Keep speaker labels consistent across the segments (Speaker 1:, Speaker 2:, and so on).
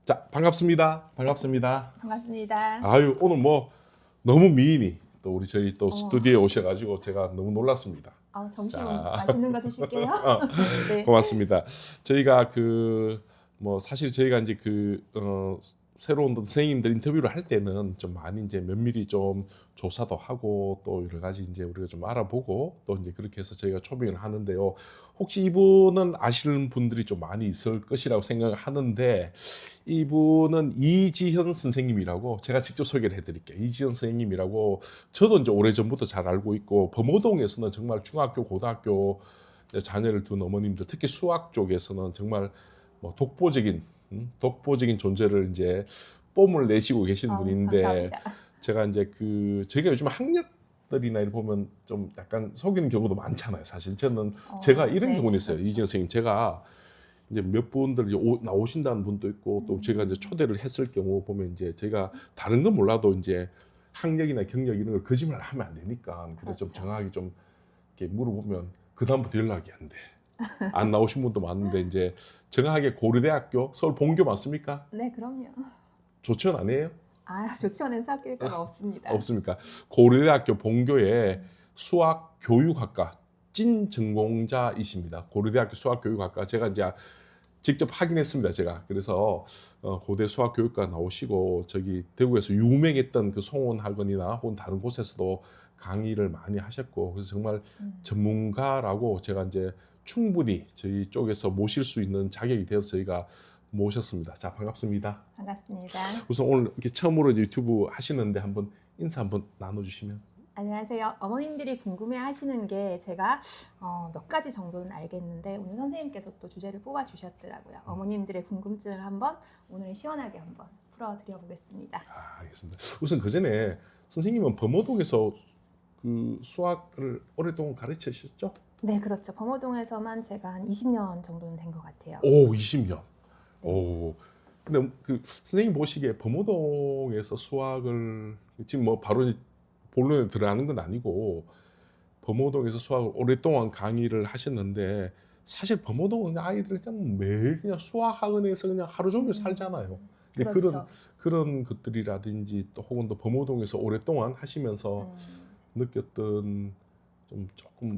Speaker 1: 자, 반갑습니다. 반갑습니다.
Speaker 2: 반갑습니다.
Speaker 1: 아유, 오늘 뭐 너무 미인이 또 우리 저희 또
Speaker 2: 어.
Speaker 1: 스튜디오에 오셔가지고 제가 너무 놀랐습니다.
Speaker 2: 점심
Speaker 1: 자.
Speaker 2: 맛있는 거 드실게요. 네.
Speaker 1: 고맙습니다. 저희가 사실 저희가 이제 새로운 선생님들 인터뷰를 할 때는 좀 많이 이제 면밀히 좀 조사도 하고 또 여러 가지 이제 우리가 좀 알아보고 또 이제 그렇게 해서 저희가 초빙을 하는데요. 혹시 이분은 아시는 분들이 좀 많이 있을 것이라고 생각을 하는데, 이분은 이지현 선생님이라고 제가 직접 소개를 해드릴게요. 이지현 선생님이라고 저도 이제 오래전부터 잘 알고 있고, 범호동에서는 정말 중학교, 고등학교 자녀를 둔 어머님들, 특히 수학 쪽에서는 정말 뭐 독보적인 존재를 이제 뽐을 내시고 계신 분인데,
Speaker 2: 감사합니다.
Speaker 1: 제가 이제 저희가 요즘 학력들이나 이런 보면 좀 약간 속이는 경우도 많잖아요. 사실 저는 제가 이런
Speaker 2: 네,
Speaker 1: 경우는 있어요.
Speaker 2: 그렇죠.
Speaker 1: 이지현 선생님, 제가 이제 몇 분들 이제 나오신다는 분도 있고 또 제가 이제 초대를 했을 경우 보면 이제 제가 다른 건 몰라도 이제 학력이나 경력 이런 걸 거짓말 하면 안 되니까, 그래서 좀
Speaker 2: 그렇죠.
Speaker 1: 정확하게 좀 이렇게 물어보면 그 다음부터 연락이 안 돼. 안 나오신 분도 많은데, 이제 정확하게 고려대학교 서울 본교 맞습니까?
Speaker 2: 네, 그럼요.
Speaker 1: 조치원 아니에요?
Speaker 2: 조치원은 수학교육과가 없습니다.
Speaker 1: 없습니까? 고려대학교 본교의 수학교육학과 찐 전공자이십니다. 고려대학교 수학교육학과 제가 이제 직접 확인했습니다. 제가 그래서 고대 수학교육과 나오시고 저기 대구에서 유명했던 그 송원학원이나 혹은 다른 곳에서도 강의를 많이 하셨고, 그래서 정말 전문가라고 제가 이제 충분히 저희 쪽에서 모실 수 있는 자격이 되어서 저희가 모셨습니다. 자, 반갑습니다.
Speaker 2: 반갑습니다.
Speaker 1: 우선 오늘 이렇게 처음으로 이제 유튜브 하시는데 한번 인사 한번 나눠주시면.
Speaker 2: 안녕하세요. 어머님들이 궁금해하시는 게 제가 몇 가지 정도는 알겠는데, 오늘 선생님께서 또 주제를 뽑아주셨더라고요. 어머님들의 궁금증을 한번 오늘 시원하게 한번 풀어드려 보겠습니다.
Speaker 1: 알겠습니다. 우선 그 전에 선생님은 범어동에서 그 수학을 오랫동안 가르치셨죠?
Speaker 2: 네, 그렇죠. 범어동에서만 제가 한 20년 정도는 된 것 같아요.
Speaker 1: 오, 20년.
Speaker 2: 네.
Speaker 1: 오. 근데 그 선생님 보시기에 범어동에서 수학을 지금 뭐 바로 이제 본론에 들어가는 건 아니고, 범어동에서 수학을 오랫동안 강의를 하셨는데, 사실 범어동은 아이들이 그냥 매일 그냥 수학 학원에서 그냥 하루 종일 살잖아요. 근데
Speaker 2: 그렇죠.
Speaker 1: 그런 것들이라든지 또 혹은 또 범어동에서 오랫동안 하시면서 느꼈던 조금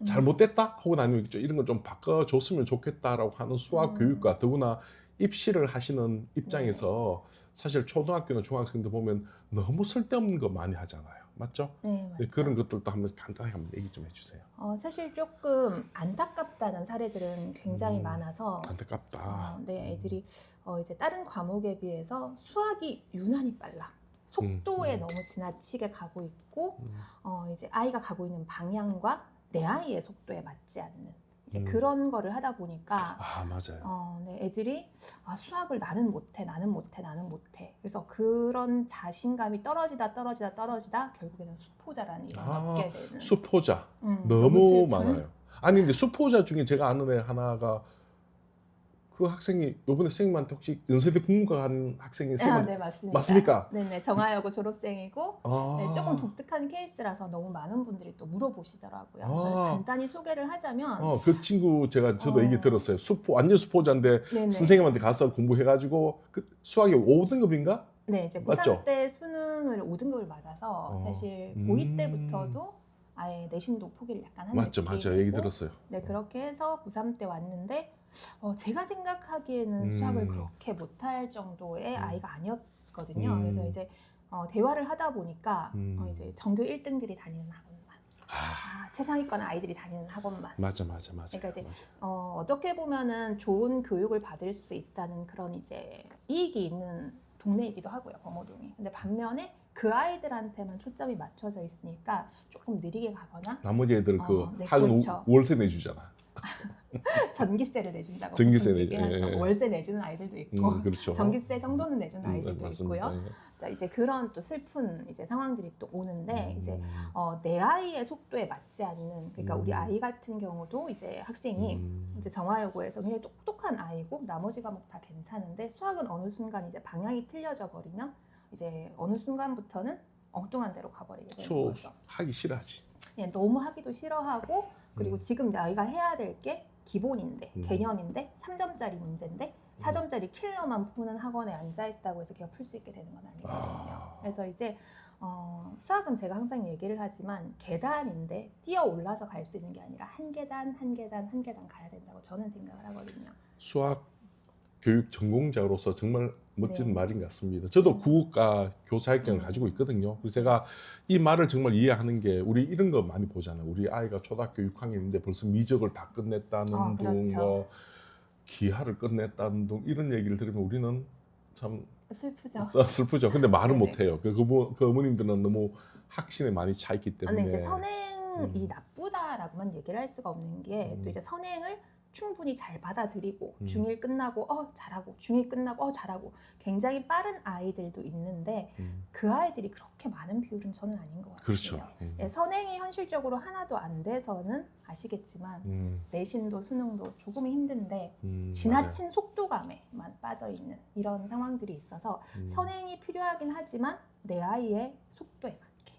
Speaker 1: 잘못됐다 혹은 아니면 이런 걸 좀 바꿔줬으면 좋겠다라고 하는 수학 교육과, 더구나 입시를 하시는 입장에서 사실 초등학교나 중학생들 보면 너무 쓸데없는 거 많이 하잖아요. 맞죠?
Speaker 2: 네, 맞죠.
Speaker 1: 그런 것들도 한번 간단하게 한번 얘기 좀 해주세요.
Speaker 2: 사실 조금 안타깝다는 사례들은 굉장히 많아서,
Speaker 1: 안타깝다.
Speaker 2: 네, 애들이 이제 다른 과목에 비해서 수학이 유난히 빨라. 속도에 너무 지나치게 가고 있고, 이제 아이가 가고 있는 방향과 내 아이의 속도에 맞지 않는 이제 그런 거를 하다 보니까,
Speaker 1: 맞아요.
Speaker 2: 네, 애들이 수학을 나는 못해. 그래서 그런 자신감이 떨어지다 결국에는 수포자라는 이름을 얻게 되는.
Speaker 1: 수포자
Speaker 2: 너무
Speaker 1: 너무 많아요. 아니 근데 수포자 중에 제가 아는 애 하나가, 그 학생이 요번에 선생님한테 혹시 연세대 국문과 간 학생이
Speaker 2: 네, 맞습니다.
Speaker 1: 맞습니까?
Speaker 2: 네네, 정하여고 졸업생이고, 네, 조금
Speaker 1: 아,
Speaker 2: 독특한 케이스라서 너무 많은 분들이 또 물어보시더라고요.
Speaker 1: 아.
Speaker 2: 저는 간단히 소개를 하자면,
Speaker 1: 그 친구 저도 얘기 들었어요. 완전 수포자인데
Speaker 2: 네네.
Speaker 1: 선생님한테 가서 공부해가지고 그 수학이 5등급인가?
Speaker 2: 네, 이제
Speaker 1: 맞죠?
Speaker 2: 고3 때 수능을 5등급을 받아서 사실 고2 때부터도 아예 내신도 포기를 약간 한
Speaker 1: 맞죠,
Speaker 2: 느낌이
Speaker 1: 맞죠. 얘기
Speaker 2: 되고,
Speaker 1: 들었어요.
Speaker 2: 네, 그렇게 해서 고3 때 왔는데, 제가 생각하기에는
Speaker 1: 음.
Speaker 2: 수학을 그렇게 못할 정도의 아이가 아니었거든요. 그래서 이제 대화를 하다 보니까 이제 전교 1등들이 다니는 학원만, 최상위권 아이들이 다니는 학원만.
Speaker 1: 맞아.
Speaker 2: 그러니까 이제 어떻게 보면은 좋은 교육을 받을 수 있다는 그런 이제 이익이 있는 동네이기도 하고요, 범어동이. 근데 반면에 그 아이들한테만 초점이 맞춰져 있으니까 조금 느리게 가거나,
Speaker 1: 나머지 애들
Speaker 2: 네,
Speaker 1: 학원
Speaker 2: 그렇죠.
Speaker 1: 월세 내주잖아.
Speaker 2: 전기세를 내준다고
Speaker 1: 전기세
Speaker 2: 보통 얘기하죠.
Speaker 1: 내죠. 예.
Speaker 2: 월세 내주는 아이들도 있고,
Speaker 1: 그렇죠.
Speaker 2: 전기세 정도는 내주는 아이들도
Speaker 1: 맞습니다.
Speaker 2: 있고요.
Speaker 1: 예.
Speaker 2: 자, 이제 그런 또 슬픈 이제 상황들이 또 오는데, 이제 내 아이의 속도에 맞지 않는, 그러니까 우리 아이 같은 경우도 이제 학생이 이제 정화여고에서 굉장히 똑똑한 아이고 나머지 과목 다 괜찮은데, 수학은 어느 순간 이제 방향이 틀려져 버리면 이제 어느 순간부터는 엉뚱한 데로 가버리게 되는 거죠.
Speaker 1: 하기 싫어하지.
Speaker 2: 그냥 너무 하기도 싫어하고 그리고 지금 아이가 해야 될 게 기본인데 개념인데 3점짜리 문제인데 4점짜리 킬러만 푸는 학원에 앉아있다고 해서 걔가 풀 수 있게 되는 건 아니거든요. 그래서 이제 수학은 제가 항상 얘기를 하지만 계단인데 뛰어 올라서 갈 수 있는 게 아니라 한 계단 한 계단 한 계단 가야 된다고 저는 생각을 하거든요.
Speaker 1: 수학 교육 전공자로서 정말 멋진
Speaker 2: 네.
Speaker 1: 말인 것 같습니다. 저도 국어과 교사 학점을 가지고 있거든요. 그래서 제가 이 말을 정말 이해하는 게 우리 이런 거 많이 보잖아요. 우리 아이가 초등학교 6학년인데 벌써 미적을 다 끝냈다는 둥,
Speaker 2: 그렇죠.
Speaker 1: 뭐 기하를 끝냈다는 둥 이런 얘기를 들으면 우리는 참
Speaker 2: 슬프죠.
Speaker 1: 슬프죠. 근데 말은
Speaker 2: 네네.
Speaker 1: 못해요. 그 어머님들은 너무 확신에 많이 차 있기 때문에.
Speaker 2: 근데 이제 선행이 나쁘다라고만 얘기를 할 수가 없는 게 또 이제 선행을 충분히 잘 받아들이고 중1 끝나고 잘하고 중2 끝나고 잘하고 굉장히 빠른 아이들도 있는데 그 아이들이 그렇게 많은 비율은 저는 아닌 것 같아요.
Speaker 1: 그렇죠.
Speaker 2: 예, 선행이 현실적으로 하나도 안 돼서는 아시겠지만 내신도 수능도 조금 힘든데 지나친
Speaker 1: 맞아요.
Speaker 2: 속도감에만 빠져있는 이런 상황들이 있어서 선행이 필요하긴 하지만 내 아이의 속도에 맞게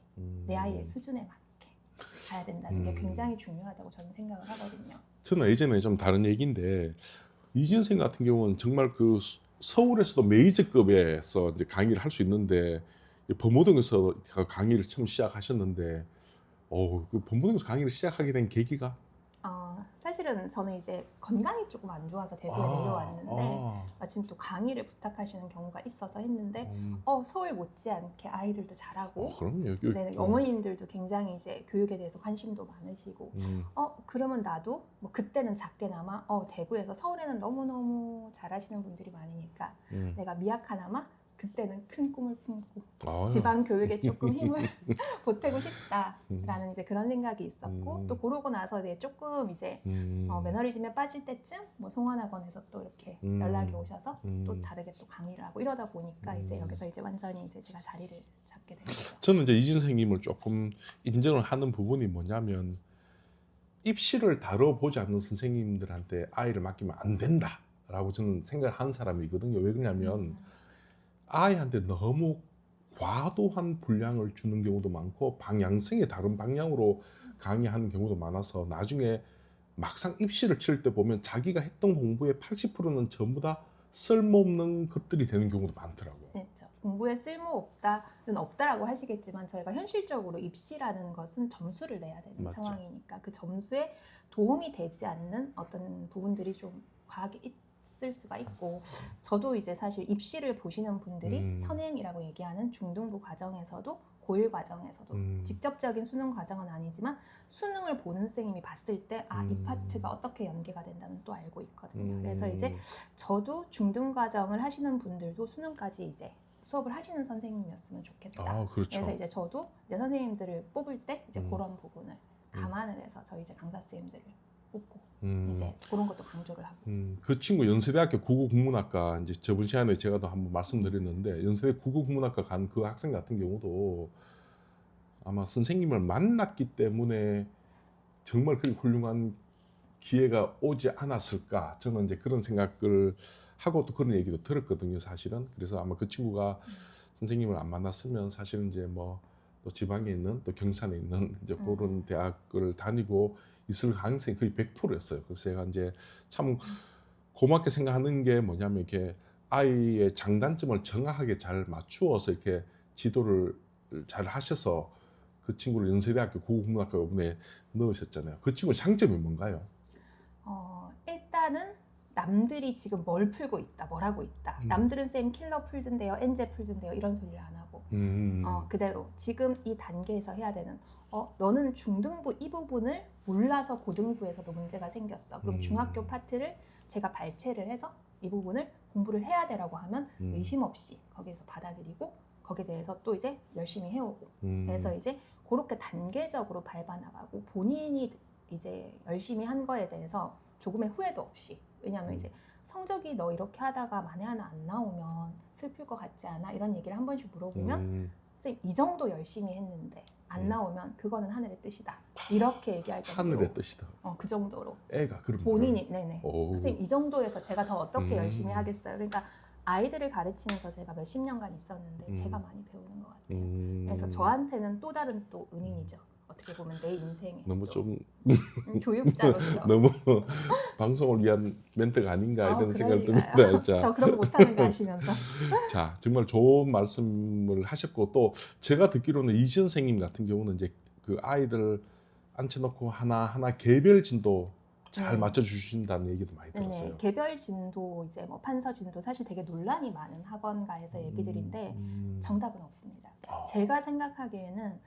Speaker 2: 내 아이의 수준에 맞게 가야 된다는 게 굉장히 중요하다고 저는 생각을 하거든요.
Speaker 1: 저는 예전에 좀 다른 얘기인데 이진생 같은 경우는 정말 그 서울에서도 메이저급에서 이제 강의를 할 수 있는데 범호동에서 강의를 처음 시작하셨는데 그 범호동에서 강의를 시작하게 된 계기가
Speaker 2: 사실은 저는 이제 건강이 조금 안 좋아서 대구에 내려왔는데 마침 또 강의를 부탁하시는 경우가 있어서 했는데 서울 못지않게 아이들도 잘하고
Speaker 1: 그럼요.
Speaker 2: 네, 어머님들도 굉장히 이제 교육에 대해서 관심도 많으시고 그러면 나도 뭐 그때는 작게나마 대구에서 서울에는 너무너무 잘하시는 분들이 많으니까 내가 미약하나마 그때는 큰 꿈을 품고 지방 교육에 조금 힘을 보태고 싶다라는 이제 그런 생각이 있었고 또 그러고 나서 이제 조금 이제 매너리즘에 빠질 때쯤 뭐 송환학원에서 또 이렇게 연락이 오셔서 또 다르게 또 강의를 하고 이러다 보니까 이제 여기서 이제 완전히 이제 제가 자리를 잡게 된 거죠.
Speaker 1: 저는 이제 이진생님을 조금 인정을 하는 부분이 뭐냐면 입시를 다뤄보지 않는 선생님들한테 아이를 맡기면 안 된다라고 저는 생각을 하는 사람이거든요. 왜 그러냐면 아이한테 너무 과도한 분량을 주는 경우도 많고 방향성이 다른 방향으로 강의하는 경우도 많아서 나중에 막상 입시를 칠 때 보면 자기가 했던 공부의 80%는 전부 다 쓸모없는 것들이 되는 경우도 많더라고요.
Speaker 2: 그렇죠. 공부에 쓸모없다는 없다라고 하시겠지만 저희가 현실적으로 입시라는 것은 점수를 내야 되는
Speaker 1: 맞죠.
Speaker 2: 상황이니까 그 점수에 도움이 되지 않는 어떤 부분들이 좀 과하게 있을 수가 있고 저도 이제 사실 입시를 보시는 분들이 선행이라고 얘기하는 중등부 과정에서도 고1 과정에서도 직접적인 수능 과정은 아니지만 수능을 보는 선생님이 봤을 때 이 파트가 어떻게 연계가 된다는 또 알고 있거든요. 그래서 이제 저도 중등 과정을 하시는 분들도 수능까지 이제 수업을 하시는 선생님이었으면 좋겠다.
Speaker 1: 그렇죠.
Speaker 2: 그래서 이제 저도 이제 선생님들을 뽑을 때 이제 그런 부분을 감안을 해서 저희 이제 강사 선생님들을 뽑고 이제 그런 것도 강조를 하고.
Speaker 1: 그 친구 연세대학교 국어국문학과 이제 저번 시간에 제가 또 한번 말씀드렸는데 연세대 국어국문학과 간 그 학생 같은 경우도 아마 선생님을 만났기 때문에 정말 그 훌륭한 기회가 오지 않았을까 저는 이제 그런 생각을 하고 또 그런 얘기도 들었거든요 사실은. 그래서 아마 그 친구가 선생님을 안 만났으면 사실은 이제 뭐 또 지방에 있는 또 경산에 있는 이제 그런 대학을 다니고 있을 가능성이 거의 100%였어요. 그래서 제가 이제 참 고맙게 생각하는 게 뭐냐면 이렇게 아이의 장단점을 정확하게 잘 맞추어서 이렇게 지도를 잘 하셔서 그 친구를 연세대학교 국어국문학과 이번에 넣으셨잖아요. 그 친구 장점이 뭔가요?
Speaker 2: 일단은 남들이 지금 뭘 풀고 있다, 뭘 하고 있다. 남들은 쌤 킬러 풀던데요, 엔제 풀던데요 이런 소리를 안 하고 그대로 지금 이 단계에서 해야 되는 너는 중등부 이 부분을 몰라서 고등부에서도 문제가 생겼어. 그럼 중학교 파트를 제가 발췌를 해서 이 부분을 공부를 해야 되라고 하면 의심 없이 거기에서 받아들이고 거기에 대해서 또 이제 열심히 해오고 그래서 이제 그렇게 단계적으로 밟아나가고 본인이 이제 열심히 한 거에 대해서 조금의 후회도 없이 왜냐하면 이제 성적이 너 이렇게 하다가 만에 하나 안 나오면 슬플 것 같지 않아? 이런 얘기를 한 번씩 물어보면 선생님 이 정도 열심히 했는데 안 나오면 그거는 하늘의 뜻이다. 이렇게 얘기할 정도로
Speaker 1: 하늘의 뜻이다.
Speaker 2: 그 정도로
Speaker 1: 애가 그런
Speaker 2: 본인이 네네 선생님 이 정도에서 제가 더 어떻게 열심히 하겠어요. 그러니까 아이들을 가르치면서 제가 몇십 년간 있었는데 제가 많이 배우는 것 같아요. 그래서 저한테는 또 다른 또 은인이죠. 어떻게 보면 내 인생에
Speaker 1: 너무
Speaker 2: 또
Speaker 1: 좀
Speaker 2: 교육자로서
Speaker 1: 너무 방송을 위한 멘트가 아닌가 이런 생각이
Speaker 2: 그러니까요.
Speaker 1: 듭니다. 자,
Speaker 2: 저 그런 거 못하는 거 아시면서
Speaker 1: 자, 정말 좋은 말씀을 하셨고 또 제가 듣기로는 이 선생님 같은 경우는 이제 그 아이들 앉혀놓고 하나하나 개별 진도 잘
Speaker 2: 네.
Speaker 1: 맞춰주신다는 얘기도 많이
Speaker 2: 네네.
Speaker 1: 들었어요.
Speaker 2: 개별 진도 이제 뭐 판서 진도 사실 되게 논란이 많은 학원가에서 얘기들인데 정답은 없습니다. 제가 생각하기에는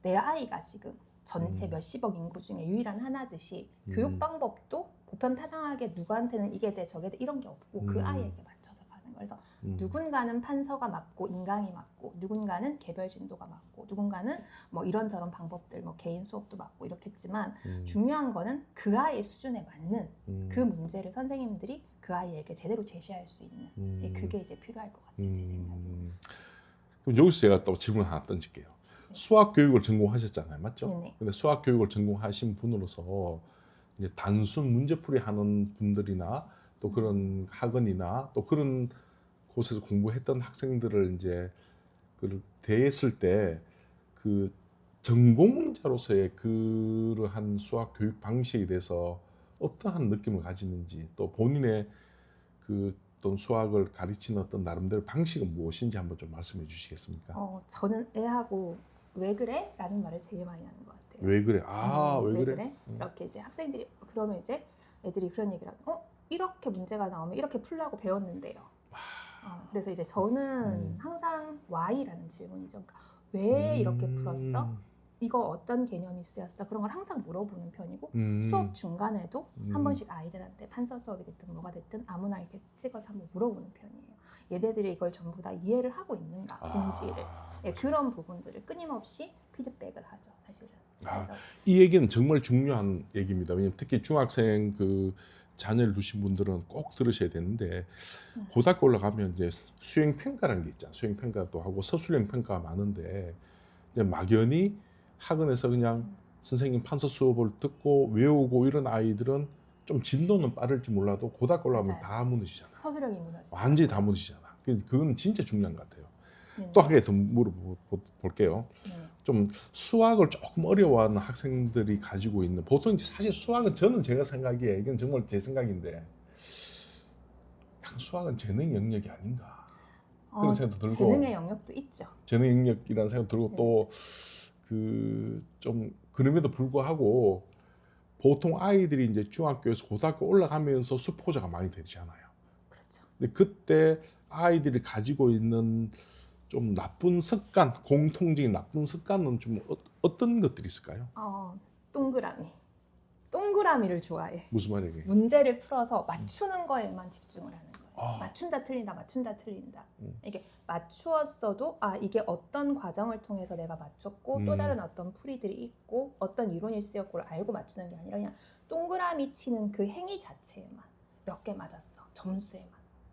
Speaker 2: 내 아이가 지금 전체 몇십억 인구 중에 유일한 하나듯이 교육 방법도 보편타당하게 누구한테는 이게 돼 저게 돼 이런 게 없고 그 아이에게 맞춰서 가는 거예요. 그래서 누군가는 판서가 맞고 인강이 맞고 누군가는 개별 진도가 맞고 누군가는 뭐 이런저런 방법들 뭐 개인 수업도 맞고 이렇겠지만 중요한 거는 그 아이의 수준에 맞는 그 문제를 선생님들이 그 아이에게 제대로 제시할 수 있는 그게 이제 필요할 것 같아요. 제 생각에.
Speaker 1: 그럼 여기서 제가 또 질문 하나 던질게요. 수학 교육을 전공하셨잖아요, 맞죠?
Speaker 2: 네네.
Speaker 1: 근데 수학 교육을 전공하신 분으로서 이제 단순 문제풀이 하는 분들이나 또 그런 학원이나 또 그런 곳에서 공부했던 학생들을 이제 그 대했을 때 그 전공자로서의 그러한 수학 교육 방식에 대해서 어떠한 느낌을 가지는지 또 본인의 그 어떤 수학을 가르치는 어떤 나름대로 방식은 무엇인지 한번 좀 말씀해 주시겠습니까?
Speaker 2: 저는 애하고 왜 그래? 라는 말을 되게 많이 하는 것 같아요.
Speaker 1: 왜 그래? 아, 왜 그래?
Speaker 2: 그래? 이렇게 이제 학생들이 그러면 이제 애들이 그런 얘기를 하고 이렇게 문제가 나오면 이렇게 풀라고 배웠는데요. 그래서 이제 저는 항상 why라는 질문이죠. 그러니까 왜 이렇게 풀었어? 이거 어떤 개념이 쓰였어? 그런 걸 항상 물어보는 편이고 수업 중간에도 한 번씩 아이들한테 판서 수업이 됐든 뭐가 됐든 아무나 이렇게 찍어서 한번 물어보는 편이에요. 얘네들이 이걸 전부 다 이해를 하고 있는가, 본질을. 그런 부분들을 끊임없이 피드백을 하죠, 사실은. 그래서
Speaker 1: 이 얘기는 정말 중요한 얘기입니다. 왜냐면 특히 중학생 그 자녀를 두신 분들은 꼭 들으셔야 되는데 고등학교 올라가면 이제 수행 평가라는 게 있잖아요. 수행 평가도 하고 서술형 평가가 많은데 이제 막연히 학원에서 그냥 선생님 판서 수업을 듣고 외우고 이런 아이들은 좀 진도는 빠를지 몰라도 고등학교 올라가면 다 무너지잖아.
Speaker 2: 서술형이 무너지죠.
Speaker 1: 완전히 다 무너지잖아. 그건 진짜 중요한 것 같아요.
Speaker 2: 네네.
Speaker 1: 또 한 개 더 물어볼게요. 좀 수학을 조금 어려워하는 학생들이 가지고 있는 보통 이제 사실 수학은 저는 제가 생각에 이건 정말 제 생각인데 수학은 재능 영역이 아닌가 그런 생각도 들고
Speaker 2: 재능의 영역도 있죠.
Speaker 1: 재능 영역이라는 생각 들고
Speaker 2: 네.
Speaker 1: 또 그 좀 그럼에도 불구하고 보통 아이들이 이제 중학교에서 고등학교 올라가면서 수포자가 많이 되잖아요.
Speaker 2: 그렇죠.
Speaker 1: 근데 그때 아이들이 가지고 있는 좀 나쁜 습관, 공통적인 나쁜 습관은 좀 어떤 것들이 있을까요?
Speaker 2: 동그라미를 좋아해.
Speaker 1: 무슨 말이에요?
Speaker 2: 문제를 풀어서 맞추는 거에만 집중을 하는 거예요. 맞춘다 틀린다. 이게 맞추었어도 이게 어떤 과정을 통해서 내가 맞췄고 또 다른 어떤 풀이들이 있고 어떤 이론이 쓰였고를 알고 맞추는 게 아니라 그냥 동그라미 치는 그 행위 자체에만 몇 개 맞았어. 점수에만.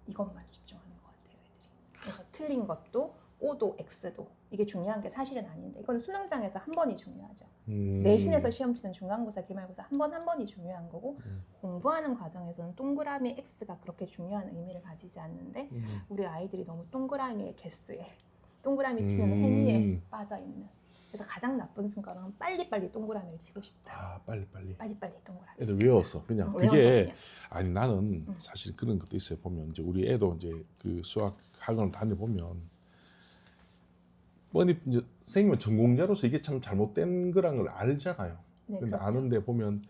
Speaker 2: 이것만 집중하는 것 같아요, 애들이. 그래서 틀린 것도 O도 X도 이게 중요한 게 사실은 아닌데 이건 수능장에서 한 번이 중요하죠. 내신에서 시험 치는 중간고사, 기말고사 한 번이 중요한 거고 공부하는 과정에서는 동그라미 X가 그렇게 중요한 의미를 가지지 않는데 우리 아이들이 너무 동그라미의 개수에 동그라미 치는 행위에 빠져있는 그래서 가장 나쁜 순간은 빨리빨리 동그라미를 치고 싶다.
Speaker 1: 빨리빨리
Speaker 2: 동그라미.
Speaker 1: 애들 외워서 그냥
Speaker 2: 외워서
Speaker 1: 그게
Speaker 2: 그냥.
Speaker 1: 아니 나는 사실 그런 것도 있어요. 보면 이제 우리 애도 이제 그 수학 학원을 다녀보면 뻔히 이제 선생님은 전공자로서 이게 참 잘못된 거란 걸 알잖아요.
Speaker 2: 네,
Speaker 1: 근데
Speaker 2: 그렇죠.
Speaker 1: 아는데 보면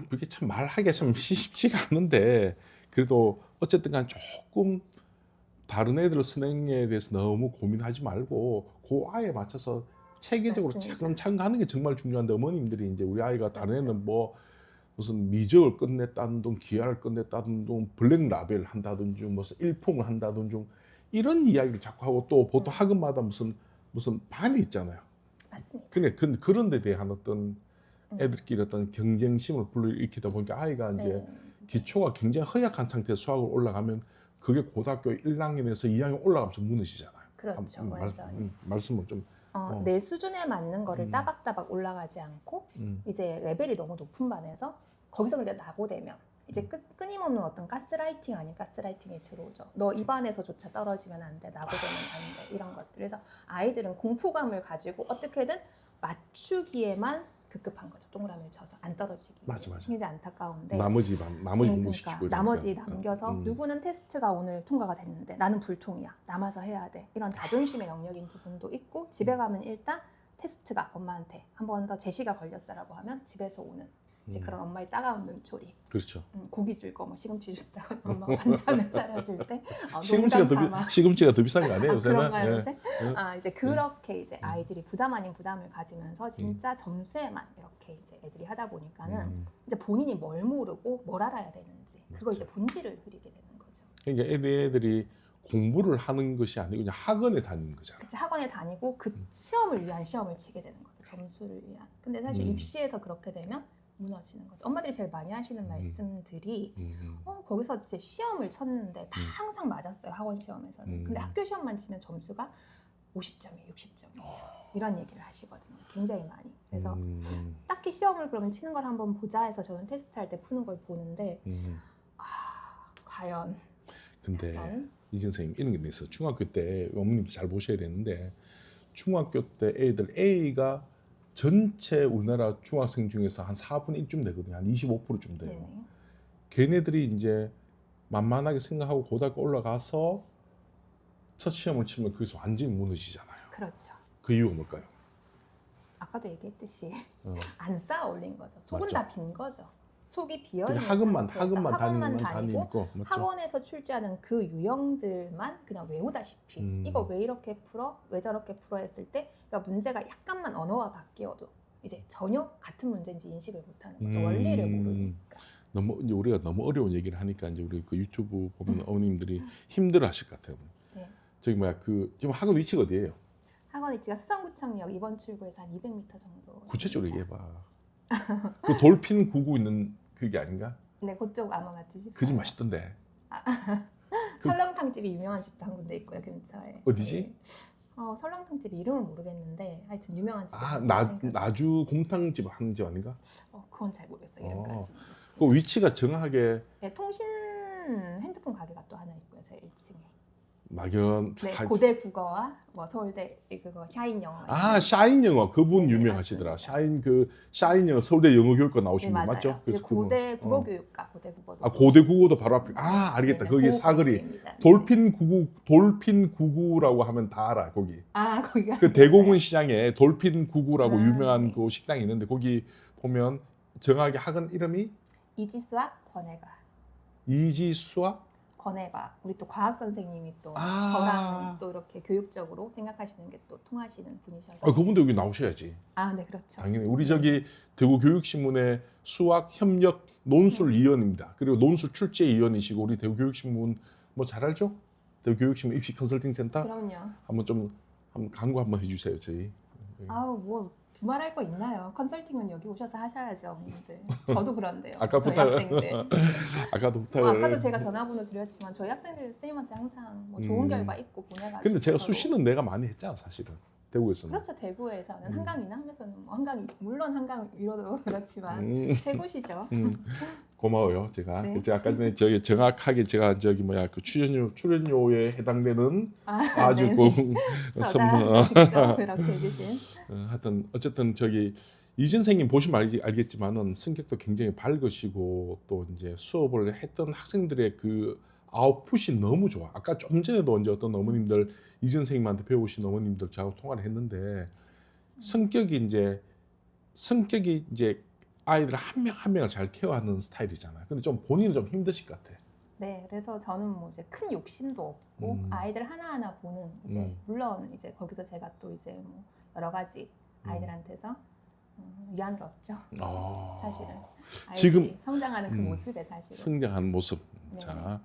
Speaker 1: 그게 참 말하기가 참 쉽지가 않은데 그래도 어쨌든 간 조금 다른 애들 선행에 대해서 너무 고민하지 말고 그 아이에 맞춰서 체계적으로
Speaker 2: 맞습니다.
Speaker 1: 차근차근 가는 게 정말 중요한데 어머님들이 이제 우리 아이가 다른
Speaker 2: 그렇죠.
Speaker 1: 애는 뭐 무슨 미적을 끝냈다는 둥 기하를 끝냈다는 둥 블랙 라벨 한다든지 무슨 일품을 한다든지 이런 이야기를 자꾸 하고 또 보통 학원마다 무슨 반이 있잖아요.
Speaker 2: 맞습니다.
Speaker 1: 근데 그런 데 대한 어떤 애들끼리 어떤 경쟁심을 불러일으키다 보니까 아이가 이제 기초가 굉장히 허약한 상태에서 수학을 올라가면 그게 고등학교 1학년에서 2학년 올라가면서 무너지잖아요.
Speaker 2: 그렇죠. 완전히.
Speaker 1: 말씀을 좀
Speaker 2: 내 수준에 맞는 거를 따박따박 올라가지 않고 이제 레벨이 너무 높은 반에서 거기서 근데 낙오되면 이제 끊임없는 어떤 가스라이팅 아닌 가스라이팅이 들어오죠. 너 이 반에서조차 떨어지면 안 돼. 낙오되면 안 돼. 이런 것들. 그래서 아이들은 공포감을 가지고 어떻게든 맞추기에만 급급한 거죠. 동그라미를 쳐서 안 떨어지기.
Speaker 1: 맞아.
Speaker 2: 굉장히 안타까운데.
Speaker 1: 나머지 공부
Speaker 2: 그러니까
Speaker 1: 시키고
Speaker 2: 나머지
Speaker 1: 이러니까.
Speaker 2: 남겨서 누구는 테스트가 오늘 통과가 됐는데 나는 불통이야. 남아서 해야 돼. 이런 자존심의 영역인 부분도 있고 집에 가면 일단 테스트가 엄마한테 한 번 더 제시가 걸렸어라고 하면 집에서 오는 이제 그런 엄마의 따가운 눈초리.
Speaker 1: 그렇죠.
Speaker 2: 고기 줄 거 뭐 시금치 준다고 엄마가 반찬을 차려줄 때 농담 삼아.
Speaker 1: 시금치가 더 비싼 거 아니에요, 요새는?
Speaker 2: 그런가요,
Speaker 1: 예.
Speaker 2: 요새? 이제 그렇게 이제 아이들이 부담 아닌 부담을 가지면서 진짜 점수에만 이렇게 이제 애들이 하다 보니까는 이제 본인이 뭘 모르고 뭘 알아야 되는지 그거
Speaker 1: 맞죠.
Speaker 2: 이제 본질을 흐리게 되는 거죠.
Speaker 1: 그러니까 애들이 공부를 하는 것이 아니고 그냥 학원에 다니는 거잖아.
Speaker 2: 그치, 학원에 다니고 그 시험을 위한 시험을 치게 되는 거죠. 점수를 위한. 근데 사실 입시에서 그렇게 되면 무너지는 거죠. 엄마들이 제일 많이 하시는 말씀들이 거기서 이제 시험을 쳤는데 다 항상 맞았어요. 학원 시험에서는. 근데 학교 시험만 치면 점수가 50점이에요, 60점이에요. 이런 얘기를 하시거든요. 굉장히 많이. 그래서 딱히 시험을 그러면 치는 걸 한번 보자 해서 저는 테스트할 때 푸는 걸 보는데 과연
Speaker 1: 근데
Speaker 2: 약간
Speaker 1: 이진 선생님 이런 게 있어. 중학교 때 어머님도 잘 보셔야 되는데 중학교 때 애들 A가 전체 우리나라 중학생 중에서 한 4분의 1쯤 되거든요. 한 25%쯤 돼요.
Speaker 2: 네네.
Speaker 1: 걔네들이 이제 만만하게 생각하고 고등학교 올라가서 첫 시험을 치면 거기서 완전히 무너지잖아요.
Speaker 2: 그렇죠.
Speaker 1: 그 이유가 뭘까요?
Speaker 2: 아까도 얘기했듯이
Speaker 1: 어.
Speaker 2: 안 쌓아 올린 거죠. 속은
Speaker 1: 맞죠.
Speaker 2: 다 빈 거죠. 속이 비어
Speaker 1: 근데
Speaker 2: 있는
Speaker 1: 학원만
Speaker 2: 학원만
Speaker 1: 다니고 맞죠?
Speaker 2: 학원에서 출제하는 그 유형들만 그냥 외우다시피 이거 왜 이렇게 풀어? 왜 저렇게 풀어? 했을 때 그러니까 문제가 약간만 언어가 바뀌어도 이제 전혀 같은 문제인지 인식을 못하는 거죠. 원리를 모르니까.
Speaker 1: 너무 이제 우리가 너무 어려운 얘기를 하니까 이제 우리 그 유튜브 보면 어머님들이 힘들어하실 것 같아요.
Speaker 2: 네.
Speaker 1: 저기 뭐야 그 지금 학원 위치가 어디예요?
Speaker 2: 학원 위치가 수성구청역 이번 출구에서 한 200m 정도.
Speaker 1: 구체적으로 얘기해봐. 그 돌핀 구구 있는 그게 아닌가?
Speaker 2: 네, 그쪽 아마 맞으실
Speaker 1: 그 집
Speaker 2: 거예요.
Speaker 1: 맛있던데.
Speaker 2: 설렁탕집이 유명한 집도 한 군데 있고요, 근처에.
Speaker 1: 어디지?
Speaker 2: 네. 설렁탕집 이름은 모르겠는데 하여튼 유명한 집.
Speaker 1: 나주 곰탕집 하는 집 아닌가?
Speaker 2: 그건 잘 모르겠어요. 이름까지.
Speaker 1: 그 위치가 정확하게
Speaker 2: 네, 통신 핸드폰 가게가 또 하나 있고요, 제 1층에.
Speaker 1: 막연.
Speaker 2: 네, 고대 국어와 뭐 서울대 그거 샤인 영어.
Speaker 1: 샤인 영어 그분
Speaker 2: 네,
Speaker 1: 유명하시더라.
Speaker 2: 맞습니다.
Speaker 1: 샤인 영어 서울대 영어 교육과 나오신
Speaker 2: 네,
Speaker 1: 분
Speaker 2: 맞아요.
Speaker 1: 맞죠?
Speaker 2: 그래서 고대 국어교육과 고대 국어도.
Speaker 1: 고대 국어도 바로 앞에. 알겠다.
Speaker 2: 네,
Speaker 1: 거기
Speaker 2: 그
Speaker 1: 사거리.
Speaker 2: 건물입니다.
Speaker 1: 돌핀 구구라고 하면 다 알아. 거기.
Speaker 2: 거기가.
Speaker 1: 그 대공원 시장에 돌핀 구구라고 유명한
Speaker 2: 네.
Speaker 1: 그 식당이 있는데 거기 보면 정확하게 학원 이름이
Speaker 2: 이지수학 권혜가.
Speaker 1: 이지수학.
Speaker 2: 권혜가. 우리 또 과학 선생님이 또 저랑 또 이렇게 교육적으로 생각하시는 게 또 통하시는 분이셔서.
Speaker 1: 그분도 여기 나오셔야지.
Speaker 2: 네, 그렇죠.
Speaker 1: 당연히 우리 저기 대구 교육신문의 수학 협력 논술 위원입니다. 그리고 논술 출제 위원이시고 우리 대구 교육신문 뭐 잘 알죠? 대구 교육신문 입시 컨설팅 센터
Speaker 2: 그럼요.
Speaker 1: 한번 광고 한번 해주세요 저희.
Speaker 2: 뭐 두말할 거 있나요? 컨설팅은 여기 오셔서 하셔야죠, 어머님들. 저도 그런데요.
Speaker 1: 아까부터
Speaker 2: 저희 학생들.
Speaker 1: 아까도 부탁을.
Speaker 2: 아까도 제가 전화번호 드렸지만 저희 학생들 선생님한테 항상 뭐 좋은 결과 있고 보내가지고.
Speaker 1: 근데 제가
Speaker 2: 저도.
Speaker 1: 수시는 내가 많이 했잖아 사실은 대구에서는.
Speaker 2: 그렇죠. 대구에서는 한강이나 하면서는 뭐 한강 물론 한강 위로도 그렇지만 최고시죠.
Speaker 1: 고마워요 제가.
Speaker 2: 네.
Speaker 1: 제가 아까 전에 저기 정확하게 제가 저기 뭐야 그 출연료에 해당되는 아주 그 선물.
Speaker 2: 직접 그렇게 해주신.
Speaker 1: 하여튼 어쨌든 저기 이진 선생님 보시면 알겠지만은 성격도 굉장히 밝으시고 또 이제 수업을 했던 학생들의 그 아웃풋이 너무 좋아. 아까 좀 전에도 이제 어떤 어머님들 이진 선생님한테 배우신 어머님들 저하고 통화를 했는데 성격이 이제 아이들 한 명 한 명을 잘 케어하는 스타일이잖아요. 근데 좀 본인은 좀 힘드실 것 같아.
Speaker 2: 네, 그래서 저는 뭐 이제 큰 욕심도 없고 아이들 하나하나 보는 이제 물론 이제 거기서 제가 또 이제 뭐 여러 가지 아이들한테서 위안을 얻죠. 사실은 아이들이
Speaker 1: 지금
Speaker 2: 성장하는 그 모습에 사실은
Speaker 1: 성장하는 모습.
Speaker 2: 네.
Speaker 1: 자,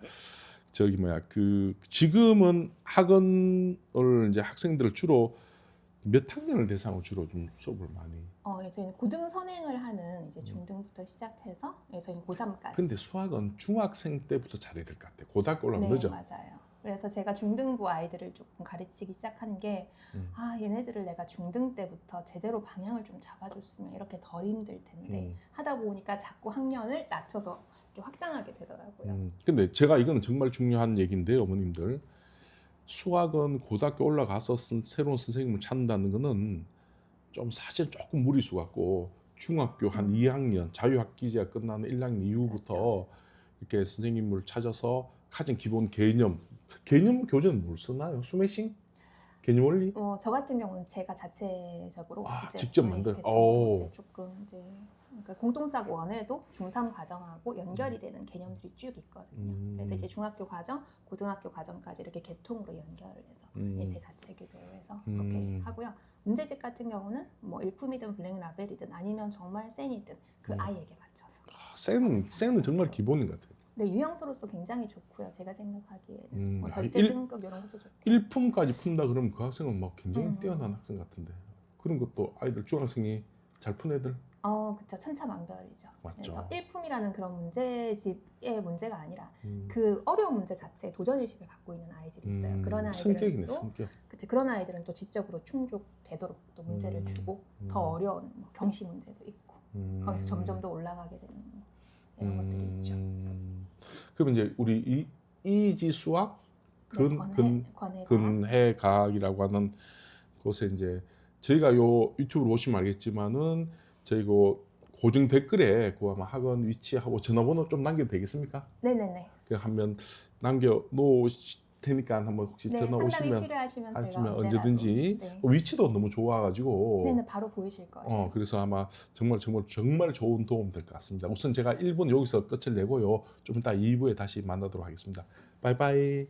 Speaker 1: 저기 뭐야 그 지금은 학원을 이제 학생들을 주로 몇 학년을 대상으로 주로 좀 수업을 많이.
Speaker 2: 저희는 고등 선행을 하는 이제 중등부터 시작해서 저희는 고3까지.
Speaker 1: 근데 수학은 중학생 때부터 잘해야 될 것 같아. 고등학교 올라가면 늦어.
Speaker 2: 맞아요. 그래서 제가 중등부 아이들을 조금 가르치기 시작한 게 얘네들을 내가 중등 때부터 제대로 방향을 좀 잡아줬으면 이렇게 덜 힘들 텐데 하다 보니까 자꾸 학년을 낮춰서 이렇게 확장하게 되더라고요.
Speaker 1: 근데 제가 이거는 정말 중요한 얘기인데요, 어머님들. 수학은 고등학교 올라가서 새로운 선생님을 찾는다는 거는 좀 사실 조금 무리수 같고 중학교 한 2학년 자유학기제가 끝나는 1학년 이후부터 이렇게 선생님을 찾아서 가진 기본 개념 교재는 뭘 쓰나요? 스매싱? 개념 원리?
Speaker 2: 저 같은 경우는 제가 자체적으로 이제
Speaker 1: 직접 만든.
Speaker 2: 이제 조금 이제 그러니까 공동수학 원에도 중3 과정하고 연결이 되는 개념들이 쭉 있거든요. 그래서 이제 중학교 과정, 고등학교 과정까지 이렇게 개통으로 연결을 해서 제 자체 교재로 해서 그렇게 하고요. 문제집 같은 경우는 뭐 일품이든 블랙 라벨이든 아니면 정말 센이든 그 아이에게 맞춰서.
Speaker 1: 센은 정말 기본인 것 같아요.
Speaker 2: 네, 유형수로서 굉장히 좋고요. 제가 생각하기에는 뭐 절대 등급 이런 것도 좋고.
Speaker 1: 1품까지 푼다 그러면 그 학생은 막 굉장히 뛰어난 학생 같은데 그런 것도 아이들 중학생이 잘 푼 애들?
Speaker 2: 그쵸. 천차만별이죠.
Speaker 1: 맞죠.
Speaker 2: 그래서 일품이라는 그런 문제집의 문제가 아니라 그 어려운 문제 자체에 도전의식을 갖고 있는 아이들이 있어요. 그런
Speaker 1: 성격이네,
Speaker 2: 아이들은 또
Speaker 1: 성격.
Speaker 2: 그치, 그런 아이들은 또 지적으로 충족되도록 또 문제를 주고 더 어려운 뭐 경시 문제도 있고 거기서 점점 더 올라가게 되는 이런 것들이 있죠.
Speaker 1: 그럼 이제 우리 이지 수학
Speaker 2: 권해과학.
Speaker 1: 근해과학이라고 하는 곳에 이제 저희가 요 유튜브로 보시면 알겠지만은 저희 그 고정 댓글에 그 아마 학원 위치하고 전화번호 좀 남겨도 되겠습니까?
Speaker 2: 네네네.
Speaker 1: 그 한번 남겨 놓으실 테니까 한번 혹시
Speaker 2: 네,
Speaker 1: 전화
Speaker 2: 상담이
Speaker 1: 오시면
Speaker 2: 필요하시면 제가
Speaker 1: 하시면
Speaker 2: 언제라도.
Speaker 1: 언제든지.
Speaker 2: 네.
Speaker 1: 위치도 너무 좋아가지고
Speaker 2: 네네, 바로 보이실 거예요.
Speaker 1: 그래서 아마 정말 좋은 도움 될 것 같습니다. 우선 제가 1분 여기서 끝을 내고요. 좀 이따 2부에 다시 만나도록 하겠습니다. 바이바이.